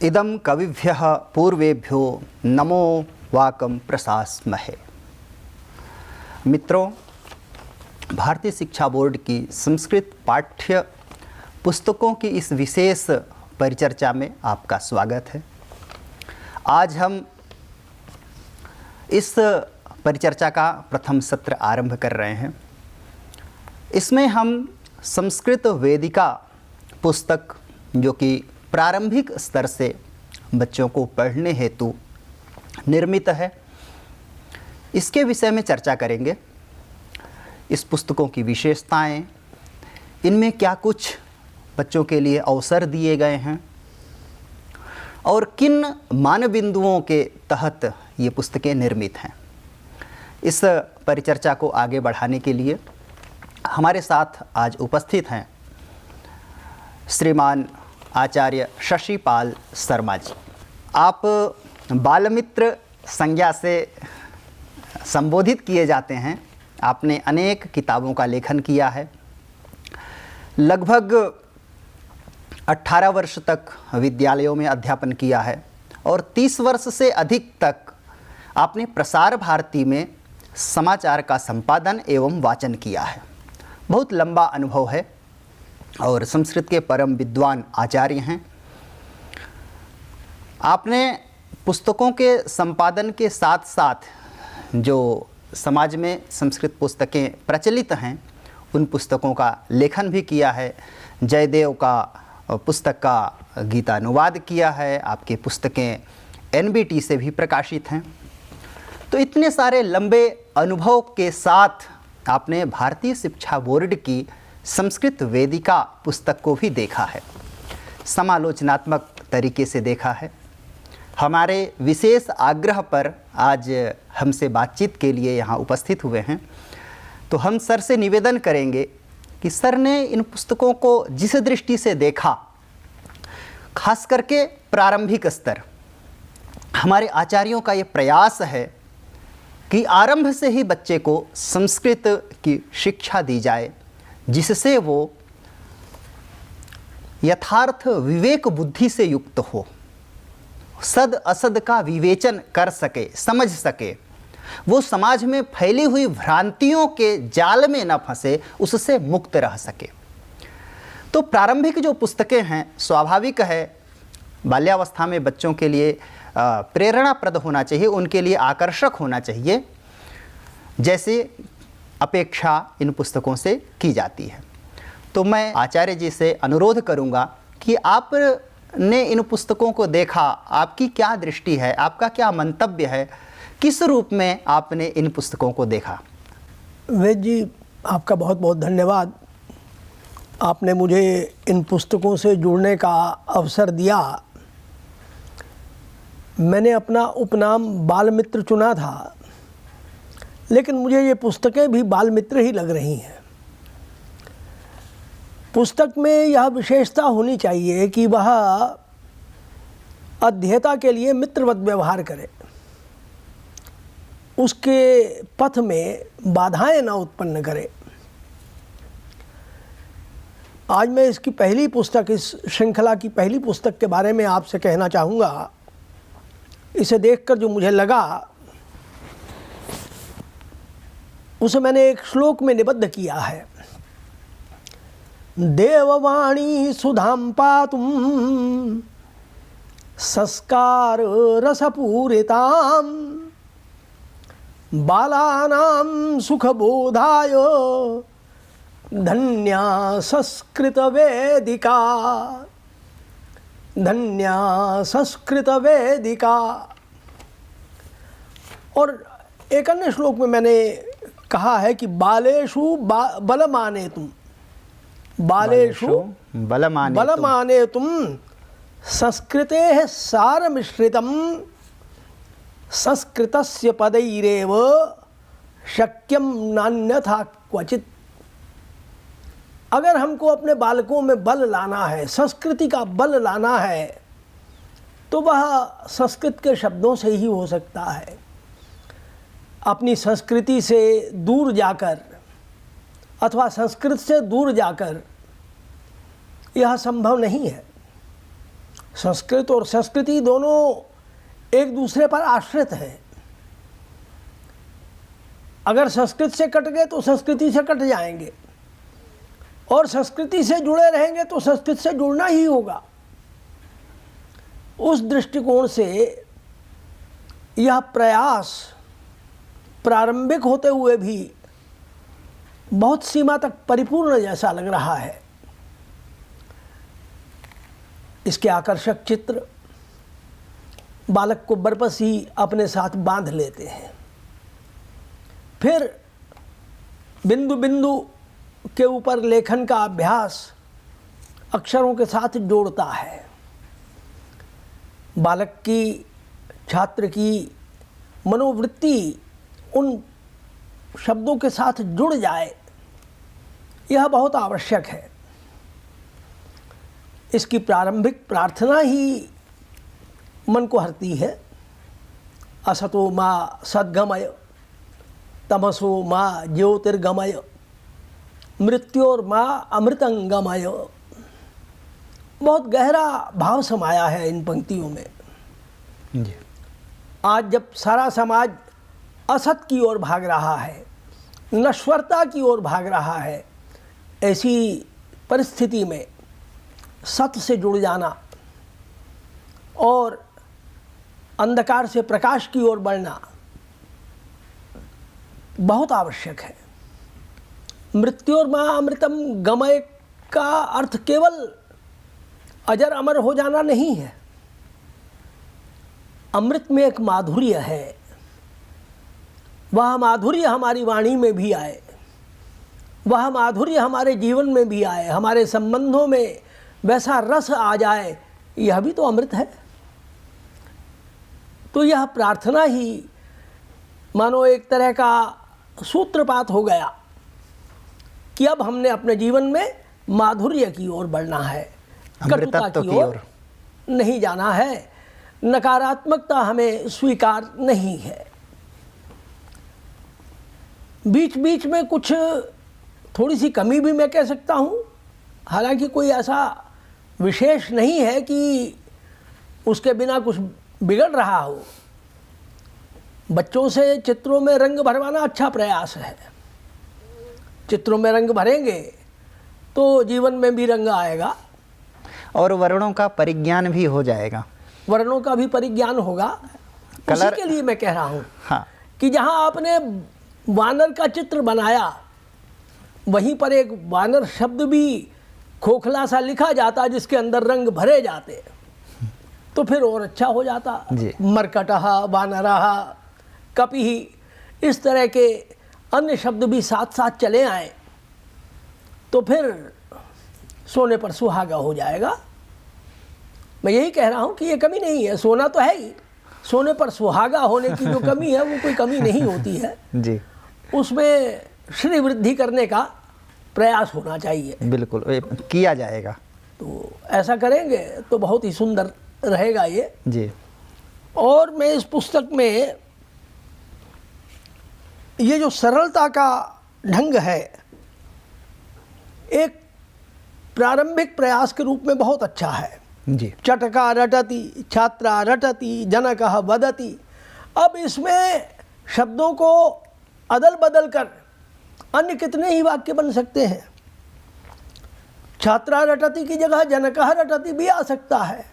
इदं कविभ्यः पूर्वेभ्यो नमो वाकं प्रशास्महे। मित्रों, भारतीय शिक्षा बोर्ड की संस्कृत पाठ्य पुस्तकों की इस विशेष परिचर्चा में आपका स्वागत है। आज हम इस परिचर्चा का प्रथम सत्र आरंभ कर रहे हैं। इसमें हम संस्कृत वेदिका पुस्तक, जो कि प्रारंभिक स्तर से बच्चों को पढ़ने हेतु निर्मित है, इसके विषय में चर्चा करेंगे। इस पुस्तकों की विशेषताएं, इनमें क्या कुछ बच्चों के लिए अवसर दिए गए हैं और किन मानबिंदुओं के तहत ये पुस्तकें निर्मित हैं। इस परिचर्चा को आगे बढ़ाने के लिए हमारे साथ आज उपस्थित हैं श्रीमान आचार्य शशिपाल शर्मा जी। आप बालमित्र संज्ञा से संबोधित किए जाते हैं। आपने अनेक किताबों का लेखन किया है। लगभग 18 वर्ष तक विद्यालयों में अध्यापन किया है और 30 वर्ष से अधिक तक आपने प्रसार भारती में समाचार का संपादन एवं वाचन किया है। बहुत लंबा अनुभव है और संस्कृत के परम विद्वान आचार्य हैं। आपने पुस्तकों के संपादन के साथ साथ जो समाज में संस्कृत पुस्तकें प्रचलित हैं, उन पुस्तकों का लेखन भी किया है। जयदेव का पुस्तक का गीतानुवाद किया है। आपकी पुस्तकें NBT से भी प्रकाशित हैं। तो इतने सारे लंबे अनुभव के साथ आपने भारतीय शिक्षा बोर्ड की संस्कृत वेदिका पुस्तक को भी देखा है, समालोचनात्मक तरीके से देखा है। हमारे विशेष आग्रह पर आज हमसे बातचीत के लिए यहाँ उपस्थित हुए हैं। तो हम सर से निवेदन करेंगे कि सर ने इन पुस्तकों को जिस दृष्टि से देखा, खास करके प्रारंभिक स्तर, हमारे आचार्यों का ये प्रयास है कि आरंभ से ही बच्चे को संस्कृत की शिक्षा दी जाए, जिससे वो यथार्थ विवेक बुद्धि से युक्त हो, सद असद का विवेचन कर सके, समझ सके, वो समाज में फैली हुई भ्रांतियों के जाल में न फंसे, उससे मुक्त रह सके। तो प्रारंभिक जो पुस्तकें हैं, स्वाभाविक है बाल्यावस्था में बच्चों के लिए प्रेरणाप्रद होना चाहिए, उनके लिए आकर्षक होना चाहिए, जैसे अपेक्षा इन पुस्तकों से की जाती है। तो मैं आचार्य जी से अनुरोध करूंगा कि आपने इन पुस्तकों को देखा, आपकी क्या दृष्टि है, आपका क्या मंतव्य है, किस रूप में आपने इन पुस्तकों को देखा? वेद जी, आपका बहुत बहुत धन्यवाद। आपने मुझे इन पुस्तकों से जुड़ने का अवसर दिया। मैंने अपना उपनाम बालमित्र चुना था, लेकिन मुझे ये पुस्तकें भी बालमित्र ही लग रही हैं। पुस्तक में यह विशेषता होनी चाहिए कि वह अध्येता के लिए मित्रवत व्यवहार करे, उसके पथ में बाधाएं न उत्पन्न करे। आज मैं इसकी पहली पुस्तक, इस श्रृंखला की पहली पुस्तक के बारे में आपसे कहना चाहूँगा। इसे देखकर जो मुझे लगा, उसे मैंने एक श्लोक में निबद्ध किया है। देववाणी सुधाम पातुम संस्कार रसपूरिताम बालानां सुखबोधाय धन्या संस्कृत वेदिका, धन्या संस्कृत वेदिका। और एक अन्य श्लोक में मैंने कहा है कि बालेषु बलमाने तुम, बालेषु बलमाने तुम संस्कृतेः सारमिश्रितं संस्कृतस्य पदैरेव शक्यं नान्यथा क्वचित्। अगर हमको अपने बालकों में बल लाना है, संस्कृति का बल लाना है, तो वह संस्कृत के शब्दों से ही हो सकता है। अपनी संस्कृति से दूर जाकर अथवा संस्कृत से दूर जाकर यह संभव नहीं है। संस्कृत और संस्कृति दोनों एक दूसरे पर आश्रित हैं। अगर संस्कृत से कट गए तो संस्कृति से कट जाएंगे, और संस्कृति से जुड़े रहेंगे तो संस्कृत से जुड़ना ही होगा। उस दृष्टिकोण से यह प्रयास प्रारंभिक होते हुए भी बहुत सीमा तक परिपूर्ण जैसा लग रहा है। इसके आकर्षक चित्र बालक को बरबस ही अपने साथ बांध लेते हैं। फिर बिंदु बिंदु के ऊपर लेखन का अभ्यास अक्षरों के साथ जोड़ता है। बालक की, छात्र की मनोवृत्ति उन शब्दों के साथ जुड़ जाए, यह बहुत आवश्यक है। इसकी प्रारंभिक प्रार्थना ही मन को हरती है। असतो माँ सद्गमय, तमसो माँ ज्योतिर्गमय, मृत्योर्माँ अमृतंगमय। बहुत गहरा भाव समाया है इन पंक्तियों में। जी। आज जब सारा समाज असत की ओर भाग रहा है, नश्वरता की ओर भाग रहा है, ऐसी परिस्थिति में सत्य से जुड़ जाना और अंधकार से प्रकाश की ओर बढ़ना बहुत आवश्यक है। मृत्योर्मा अमृतम गमय का अर्थ केवल अजर अमर हो जाना नहीं है। अमृत में एक माधुर्य है, वह माधुर्य हमारी वाणी में भी आए, वह माधुर्य हमारे जीवन में भी आए, हमारे संबंधों में वैसा रस आ जाए, यह भी तो अमृत है। तो यह प्रार्थना ही मानो एक तरह का सूत्रपात हो गया कि अब हमने अपने जीवन में माधुर्य की ओर बढ़ना है, कटुता की ओर नहीं जाना है, नकारात्मकता हमें स्वीकार नहीं है। बीच बीच में कुछ थोड़ी सी कमी भी मैं कह सकता हूँ, हालांकि कोई ऐसा विशेष नहीं है कि उसके बिना कुछ बिगड़ रहा हो। बच्चों से चित्रों में रंग भरवाना अच्छा प्रयास है। चित्रों में रंग भरेंगे तो जीवन में भी रंग आएगा और वर्णों का परिज्ञान भी हो जाएगा। वर्णों का भी परिज्ञान होगा। कलर उसी के लिए मैं कह रहा हूँ हाँ, कि जहाँ आपने वानर का चित्र बनाया, वहीं पर एक वानर शब्द भी खोखला सा लिखा जाता जिसके अंदर रंग भरे जाते, तो फिर और अच्छा हो जाता। मरकटः वानरः कपिः, इस तरह के अन्य शब्द भी साथ साथ चले आए तो फिर सोने पर सुहागा हो जाएगा। मैं यही कह रहा हूँ कि ये कमी नहीं है, सोना तो है ही, सोने पर सुहागा होने की जो कमी है वो कोई कमी नहीं होती है जी। उसमें श्री वृद्धि करने का प्रयास होना चाहिए। बिल्कुल किया जाएगा, तो ऐसा करेंगे तो बहुत ही सुंदर रहेगा ये जी। और मैं इस पुस्तक में ये जो सरलता का ढंग है, एक प्रारंभिक प्रयास के रूप में बहुत अच्छा है जी। चटका रटति, छात्रा रटति, जनकः वदति। अब इसमें शब्दों को अदल बदल कर अन्य कितने ही वाक्य बन सकते हैं। छात्रा रटति की जगह जनकः रटति भी आ सकता है।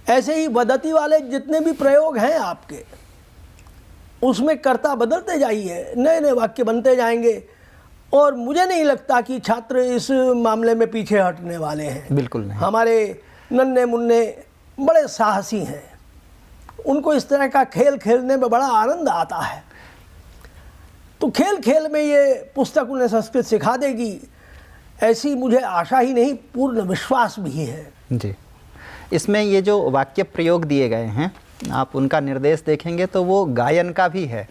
ऐसे ही वदति वाले जितने भी प्रयोग हैं आपके, उसमें कर्ता बदलते जाइए, नए नए वाक्य बनते जाएंगे और मुझे नहीं लगता कि छात्र इस मामले में पीछे हटने वाले हैं। बिल्कुल नहीं। हमारे नन्हे मुन्ने बड़े साहसी हैं, उनको इस तरह का खेल खेलने में बड़ा आनंद आता है। तो खेल खेल में ये पुस्तक उन्हें संस्कृत सिखा देगी, ऐसी मुझे आशा ही नहीं, पूर्ण विश्वास भी है जी। इसमें ये जो वाक्य प्रयोग दिए गए हैं, आप उनका निर्देश देखेंगे तो वो गायन का भी है।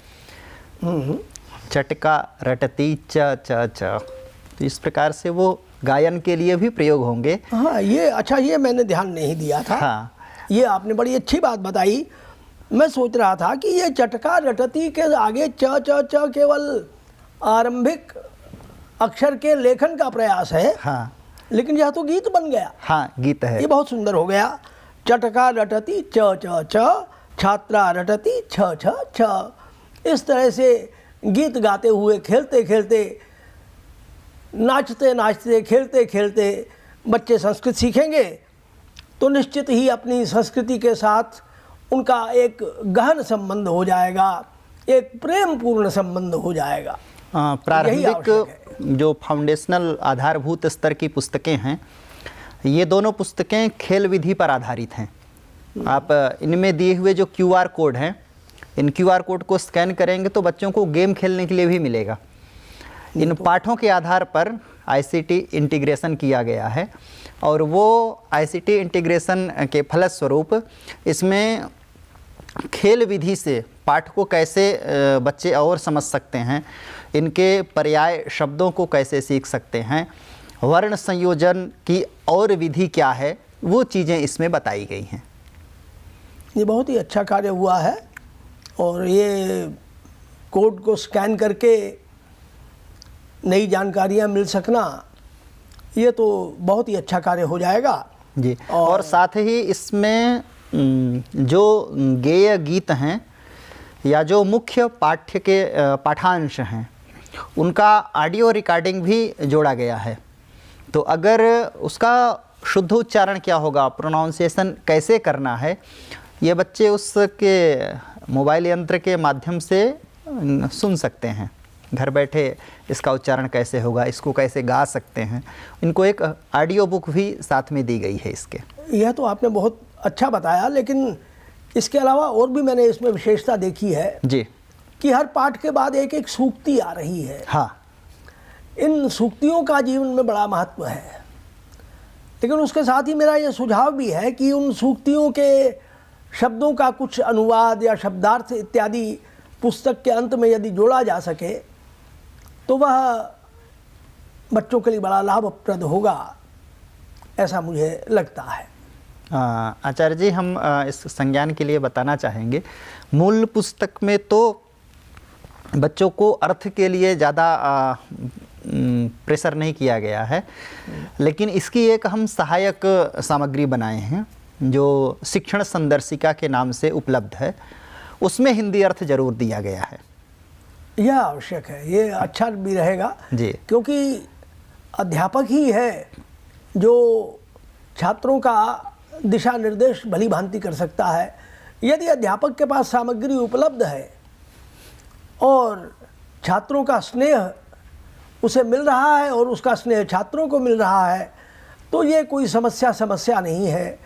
चटका रटती च च च, तो इस प्रकार से वो गायन के लिए भी प्रयोग होंगे। हाँ, ये अच्छा, ये मैंने ध्यान नहीं दिया था। हाँ, ये आपने बड़ी अच्छी बात बताई। मैं सोच रहा था कि ये चटका रटती के आगे च च च केवल आरंभिक अक्षर के लेखन का प्रयास है। हाँ, लेकिन यह तो गीत बन गया। हाँ, गीत है। ये बहुत सुंदर हो गया। चटका रटती च च च, छात्रा रटती छ छ छ। इस तरह से गीत गाते हुए, खेलते खेलते, नाचते नाचते, खेलते खेलते बच्चे संस्कृत सीखेंगे तो निश्चित ही अपनी संस्कृति के साथ उनका एक गहन संबंध हो जाएगा, एक प्रेम पूर्ण संबंध हो जाएगा। प्रारंभिक जो फाउंडेशनल आधारभूत स्तर की पुस्तकें हैं, ये दोनों पुस्तकें खेल विधि पर आधारित हैं। आप इनमें दिए हुए जो QR कोड हैं, इन QR कोड को स्कैन करेंगे तो बच्चों को गेम खेलने के लिए भी मिलेगा। इन पाठों के आधार पर ICT इंटीग्रेशन किया गया है और वो ICT इंटीग्रेशन के फलस्वरूप इसमें खेल विधि से पाठ को कैसे बच्चे और समझ सकते हैं, इनके पर्याय शब्दों को कैसे सीख सकते हैं, वर्ण संयोजन की और विधि क्या है, वो चीज़ें इसमें बताई गई हैं। ये बहुत ही अच्छा कार्य हुआ है और ये कोड को स्कैन करके नई जानकारियाँ मिल सकना, ये तो बहुत ही अच्छा कार्य हो जाएगा जी। और साथ ही इसमें जो गेय गीत हैं या जो मुख्य पाठ्य के पाठांश हैं, उनका ऑडियो रिकॉर्डिंग भी जोड़ा गया है। तो अगर उसका शुद्ध उच्चारण क्या होगा, प्रोनाउंसिएशन कैसे करना है, ये बच्चे उसके मोबाइल यंत्र के माध्यम से सुन सकते हैं। घर बैठे इसका उच्चारण कैसे होगा, इसको कैसे गा सकते हैं, इनको एक ऑडियो बुक भी साथ में दी गई है इसके। यह तो आपने बहुत अच्छा बताया, लेकिन इसके अलावा और भी मैंने इसमें विशेषता देखी है जी कि हर पाठ के बाद एक एक सूक्ति आ रही है। हाँ, इन सूक्तियों का जीवन में बड़ा महत्व है, लेकिन उसके साथ ही मेरा ये सुझाव भी है कि उन सूक्तियों के शब्दों का कुछ अनुवाद या शब्दार्थ इत्यादि पुस्तक के अंत में यदि जोड़ा जा सके तो वह बच्चों के लिए बड़ा लाभप्रद होगा, ऐसा मुझे लगता है। आचार्य जी, हम इस संज्ञान के लिए बताना चाहेंगे, मूल पुस्तक में तो बच्चों को अर्थ के लिए ज़्यादा प्रेशर नहीं किया गया है, लेकिन इसकी एक हम सहायक सामग्री बनाए हैं जो शिक्षण संदर्शिका के नाम से उपलब्ध है। उसमें हिंदी अर्थ जरूर दिया गया है। यह आवश्यक है, ये अच्छा भी रहेगा जी, क्योंकि अध्यापक ही है जो छात्रों का दिशा निर्देश भली भांति कर सकता है। यदि अध्यापक के पास सामग्री उपलब्ध है और छात्रों का स्नेह उसे मिल रहा है और उसका स्नेह छात्रों को मिल रहा है, तो ये कोई समस्या नहीं है,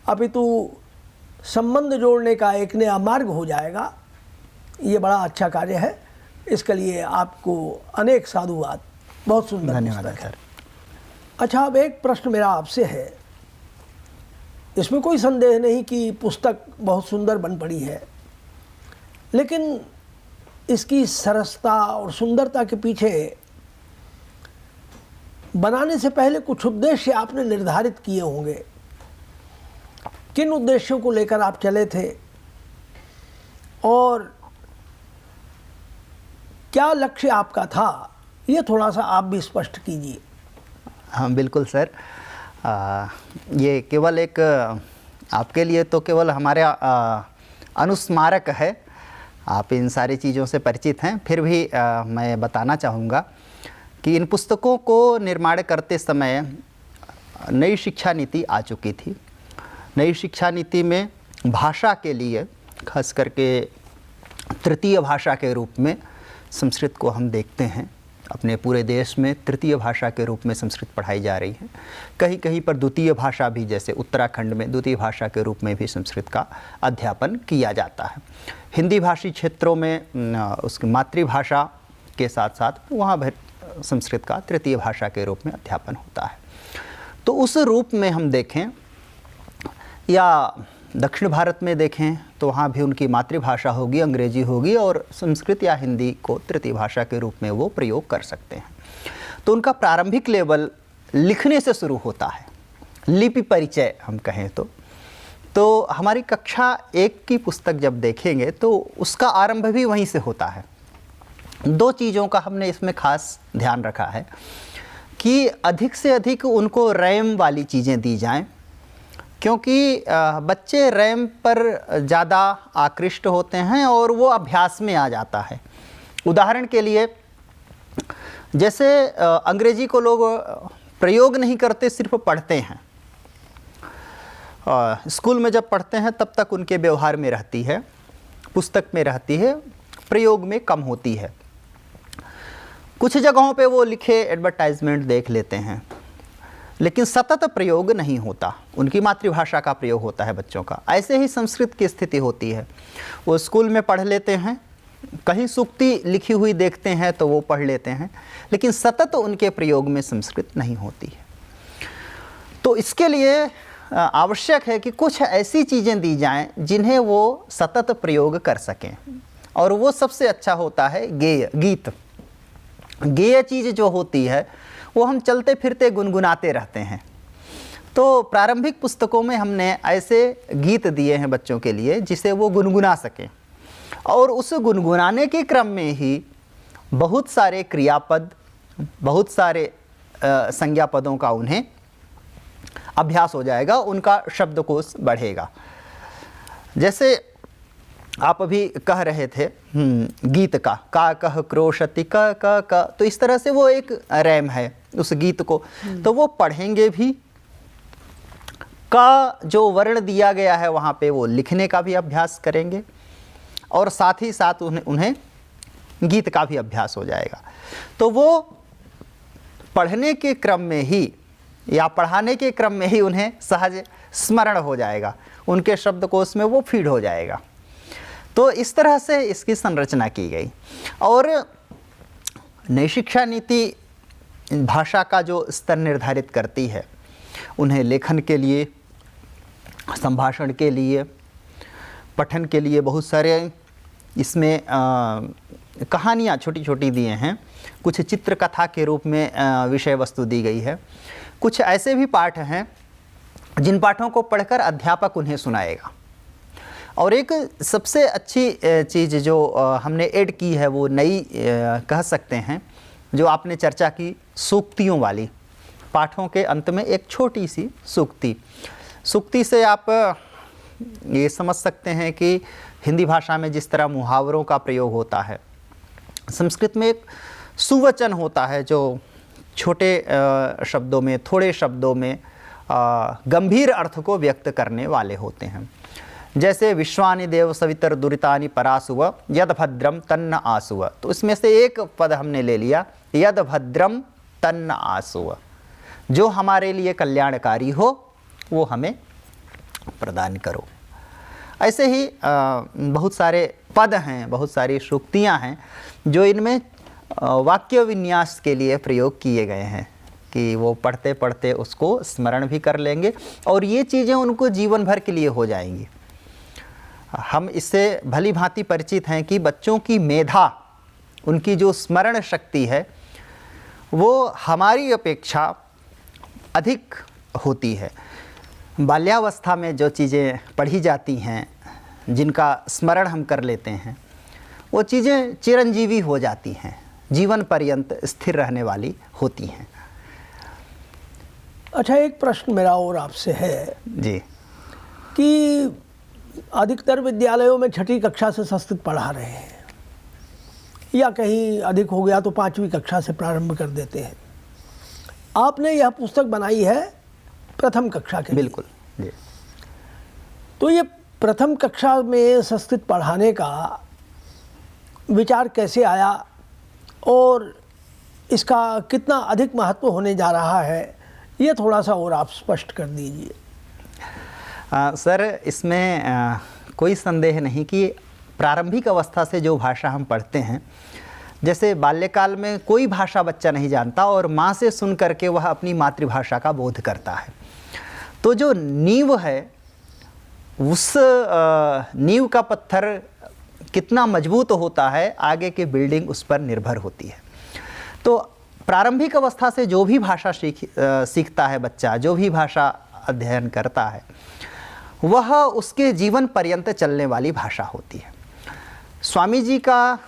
अपितु संबंध जोड़ने का एक नया मार्ग हो जाएगा। ये बड़ा अच्छा कार्य है, इसके लिए आपको अनेक साधुवाद। बहुत सुंदर, धन्यवाद पुस्तक है। सर। अच्छा, अब एक प्रश्न मेरा आपसे है, इसमें कोई संदेह नहीं कि पुस्तक बहुत सुंदर बन पड़ी है, लेकिन इसकी सरसता और सुंदरता के पीछे बनाने से पहले कुछ उद्देश्य आपने निर्धारित किए होंगे। किन उद्देश्यों को लेकर आप चले थे और क्या लक्ष्य आपका था, ये थोड़ा सा आप भी स्पष्ट कीजिए। हाँ बिल्कुल सर, ये केवल एक आपके लिए तो केवल हमारे अनुस्मारक है, आप इन सारी चीज़ों से परिचित हैं, फिर भी मैं बताना चाहूँगा कि इन पुस्तकों को निर्माण करते समय नई शिक्षा नीति आ चुकी थी। नई शिक्षा नीति में भाषा के लिए, खास करके तृतीय भाषा के रूप में संस्कृत को हम देखते हैं। अपने पूरे देश में तृतीय भाषा के रूप में संस्कृत पढ़ाई जा रही है। कहीं कहीं पर द्वितीय भाषा भी, जैसे उत्तराखंड में द्वितीय भाषा के रूप में भी संस्कृत का अध्यापन किया जाता है। हिंदी भाषी क्षेत्रों में उसकी मातृभाषा के साथ साथ वहाँ भी संस्कृत का तृतीय भाषा के रूप में अध्यापन होता है। तो उस रूप में हम देखें या दक्षिण भारत में देखें तो वहाँ भी उनकी मातृभाषा होगी, अंग्रेजी होगी, और संस्कृत या हिंदी को तृतीय भाषा के रूप में वो प्रयोग कर सकते हैं। तो उनका प्रारंभिक लेवल लिखने से शुरू होता है, लिपि परिचय हम कहें तो हमारी कक्षा 1 की पुस्तक जब देखेंगे तो उसका आरंभ भी वहीं से होता है। 2 चीज़ों का हमने इसमें खास ध्यान रखा है कि अधिक से अधिक उनको रैम वाली चीज़ें दी जाएं, क्योंकि बच्चे रैम पर ज़्यादा आकृष्ट होते हैं और वो अभ्यास में आ जाता है। उदाहरण के लिए जैसे अंग्रेजी को लोग प्रयोग नहीं करते, सिर्फ पढ़ते हैं। स्कूल में जब पढ़ते हैं तब तक उनके व्यवहार में रहती है, पुस्तक में रहती है, प्रयोग में कम होती है। कुछ जगहों पे वो लिखे एडवर्टाइजमेंट देख लेते हैं, लेकिन सतत प्रयोग नहीं होता, उनकी मातृभाषा का प्रयोग होता है बच्चों का। ऐसे ही संस्कृत की स्थिति होती है। वो स्कूल में पढ़ लेते हैं, कहीं सूक्ति लिखी हुई देखते हैं तो वो पढ़ लेते हैं, लेकिन सतत उनके प्रयोग में संस्कृत नहीं होती है। तो इसके लिए आवश्यक है कि कुछ ऐसी चीज़ें दी जाएं जिन्हें वो सतत प्रयोग कर सकें, और वो सबसे अच्छा होता है गीत। गेय चीज़ जो होती है वो हम चलते फिरते गुनगुनाते रहते हैं। तो प्रारंभिक पुस्तकों में हमने ऐसे गीत दिए हैं बच्चों के लिए जिसे वो गुनगुना सकें, और उस गुनगुनाने के क्रम में ही बहुत सारे क्रियापद, बहुत सारे संज्ञा पदों का उन्हें अभ्यास हो जाएगा, उनका शब्दकोश बढ़ेगा। जैसे आप अभी कह रहे थे गीत का कह क्रोशति क, तो इस तरह से वो एक रैम है उस गीत को, तो वो पढ़ेंगे भी। का जो वर्ण दिया गया है वहाँ पे वो लिखने का भी अभ्यास करेंगे, और साथ ही साथ उन्हें गीत का भी अभ्यास हो जाएगा। तो वो पढ़ने के क्रम में ही या पढ़ाने के क्रम में ही उन्हें सहज स्मरण हो जाएगा, उनके शब्दकोश में वो फीड हो जाएगा। तो इस तरह से इसकी संरचना की गई। और नई शिक्षा नीति भाषा का जो स्तर निर्धारित करती है, उन्हें लेखन के लिए, संभाषण के लिए, पठन के लिए बहुत सारे इसमें कहानियाँ छोटी छोटी दिए हैं, कुछ चित्रकथा के रूप में विषय वस्तु दी गई है। कुछ ऐसे भी पाठ हैं जिन पाठों को पढ़कर अध्यापक उन्हें सुनाएगा। और एक सबसे अच्छी चीज़ जो हमने ऐड की है वो नई कह सकते हैं, जो आपने चर्चा की सूक्तियों वाली। पाठों के अंत में एक छोटी सी सूक्ति। सूक्ति से आप ये समझ सकते हैं कि हिंदी भाषा में जिस तरह मुहावरों का प्रयोग होता है, संस्कृत में एक सुवचन होता है जो छोटे शब्दों में, थोड़े शब्दों में गंभीर अर्थ को व्यक्त करने वाले होते हैं। जैसे विश्वानि देव सवितर दुरितानि परासुव यद भद्रम तन्न आसुव, तो इसमें से एक पद हमने ले लिया, यद भद्रम तन्न आसुव, जो हमारे लिए कल्याणकारी हो वो हमें प्रदान करो। ऐसे ही बहुत सारे पद हैं, बहुत सारी सूक्तियाँ हैं जो इनमें वाक्य विन्यास के लिए प्रयोग किए गए हैं कि वो पढ़ते पढ़ते उसको स्मरण भी कर लेंगे, और ये चीज़ें उनको जीवन भर के लिए हो जाएंगी। हम इससे भली भांति परिचित हैं कि बच्चों की मेधा, उनकी जो स्मरण शक्ति है वो हमारी अपेक्षा अधिक होती है। बाल्यावस्था में जो चीज़ें पढ़ी जाती हैं, जिनका स्मरण हम कर लेते हैं, वो चीज़ें चिरंजीवी हो जाती हैं, जीवन पर्यंत स्थिर रहने वाली होती हैं। अच्छा, एक प्रश्न मेरा और आपसे है जी कि अधिकतर विद्यालयों में छठी कक्षा से संस्कृत पढ़ा रहे हैं, या कहीं अधिक हो गया तो 5वीं कक्षा से प्रारंभ कर देते हैं। आपने यह पुस्तक बनाई है प्रथम कक्षा के लिए। बिल्कुल जी। तो ये प्रथम कक्षा में संस्कृत पढ़ाने का विचार कैसे आया और इसका कितना अधिक महत्व होने जा रहा है, ये थोड़ा सा और आप स्पष्ट कर दीजिए। सर, इसमें कोई संदेह नहीं कि प्रारंभिक अवस्था से जो भाषा हम पढ़ते हैं, जैसे बाल्यकाल में कोई भाषा बच्चा नहीं जानता और माँ से सुन करके वह अपनी मातृभाषा का बोध करता है। तो जो नींव है, उस नींव का पत्थर कितना मजबूत होता है, आगे की बिल्डिंग उस पर निर्भर होती है। तो प्रारंभिक अवस्था से जो भी भाषा सीखता है बच्चा, जो भी भाषा अध्ययन करता है, वह उसके जीवन पर्यंत चलने वाली भाषा होती है। स्वामी जी का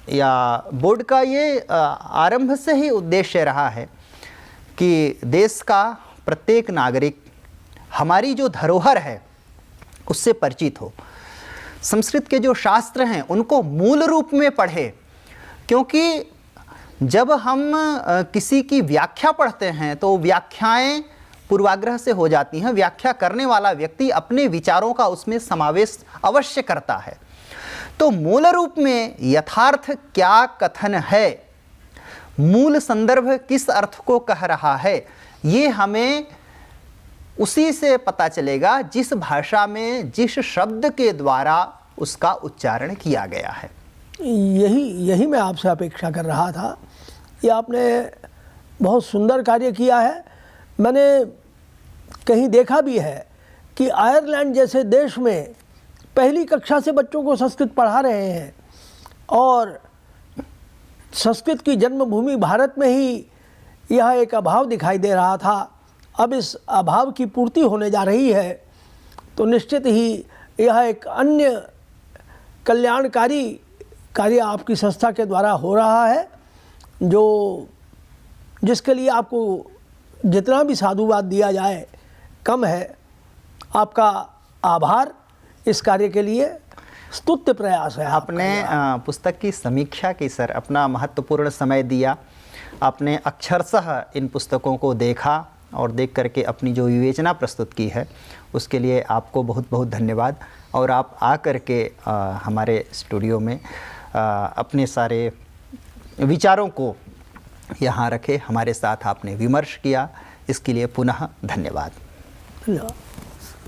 या बोर्ड का ये आरंभ से ही उद्देश्य रहा है कि देश का प्रत्येक नागरिक हमारी जो धरोहर है उससे परिचित हो, संस्कृत के जो शास्त्र हैं उनको मूल रूप में पढ़े। क्योंकि जब हम किसी की व्याख्या पढ़ते हैं तो व्याख्याएं पूर्वाग्रह से हो जाती हैं। व्याख्या करने वाला व्यक्ति अपने विचारों का उसमें समावेश अवश्य करता है। तो मूल रूप में यथार्थ क्या कथन है, मूल संदर्भ किस अर्थ को कह रहा है, ये हमें उसी से पता चलेगा जिस भाषा में जिस शब्द के द्वारा उसका उच्चारण किया गया है। यही मैं आपसे अपेक्षा कर रहा था। ये आपने बहुत सुंदर कार्य किया है। मैंने कहीं देखा भी है कि आयरलैंड जैसे देश में पहली कक्षा से बच्चों को संस्कृत पढ़ा रहे हैं और संस्कृत की जन्मभूमि भारत में ही यह एक अभाव दिखाई दे रहा था। अब इस अभाव की पूर्ति होने जा रही है, तो निश्चित ही यह एक अन्य कल्याणकारी कार्य आपकी संस्था के द्वारा हो रहा है, जिसके लिए आपको जितना भी साधुवाद दिया जाए कम है। आपका आभार इस कार्य के लिए, स्तुत्य प्रयास है। आपने पुस्तक की समीक्षा की सर, अपना महत्वपूर्ण समय दिया। आपने अक्षरशः इन पुस्तकों को देखा और देख करके अपनी जो विवेचना प्रस्तुत की है उसके लिए आपको बहुत बहुत धन्यवाद। और आप आ करके हमारे स्टूडियो में अपने सारे विचारों को यहाँ रखे, हमारे साथ आपने विमर्श किया, इसके लिए पुनः धन्यवाद। धन्यवाद।